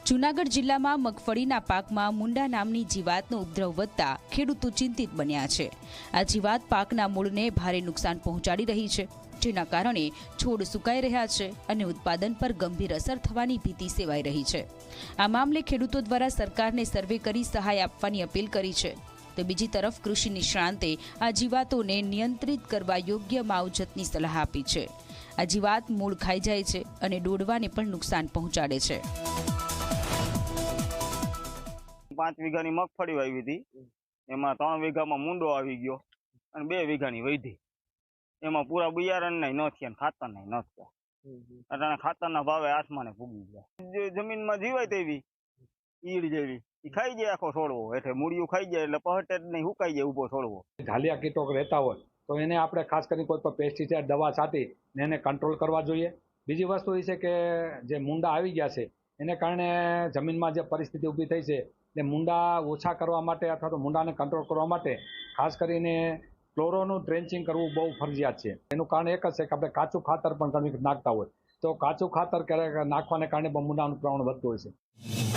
જૂનાગઢ જિલ્લામાં મગફળીના પાકમાં મુંડા નામની જીવાતનો ઉપદ્રવ વધતા ખેડૂતો ચિંતિત બન્યા છે। આ જીવાત પાકના મૂળને ભારે નુકસાન પહોંચાડી રહી છે, જેના કારણે છોડ સુકાઈ રહ્યા છે અને ઉત્પાદન પર ગંભીર અસર થવાની ભીતિ સેવાઈ રહી છે। આ મામલે ખેડૂતો દ્વારા સરકારને સર્વે કરી સહાય આપવાની અપીલ કરી છે, તો બીજી તરફ કૃષિ નિષ્ણાંતે આ જીવાતોને નિયંત્રિત કરવા યોગ્ય માવજતની સલાહ આપી છે। આ જીવાત મૂળ ખાઈ જાય છે અને ડોડવાને પણ નુકસાન પહોંચાડે છે। 5 વીઘાની મગફળી વાવી હતી, એમાં 3 વીઘામાં મુંડો આવી ગયો અને 2 વીઘાની વૈધી, એમાં પૂરા બિયારણના ન થયા અને ખાતરના ન થયા। અટાણે ખાતરના ભાવે આસમાને પૂગી ગયા। જમીનમાં જીવાય તેવી ઈડ જેવી એ ખાઈ જાય આખો છોડવો, એટલે મૂળિયું ખાઈ જાય એટલે પહટે જ નહીં, હુકાઈ જાય ઊભો છોડવો। ઢાલિયા કીટો રહેતા હોય તો એને આપણે ખાસ કરીને કોઈ પણ પેસ્ટિસાઇડ દવા છાંટી ને એને કંટ્રોલ કરવા જોઈએ। બીજી વસ્તુ એ છે કે જે મુંડા આવી ગયા છે એને કારણે જમીનમાં જે પરિસ્થિતિ ઊભી થઈ છે એટલે મુંડા ઓછા કરવા માટે અથવા તો મુંડાને કંટ્રોલ કરવા માટે ખાસ કરીને ક્લોરોનું ડ્રેન્ચિંગ કરવું બહુ ફરજિયાત છે। એનું કારણ એક જ છે કે આપણે કાચું ખાતર પણ ઘણી નાખતા હોય તો કાચું ખાતર ક્યારેક નાખવાને કારણે પણ મુંડાનું પ્રમાણ વધતું હોય છે।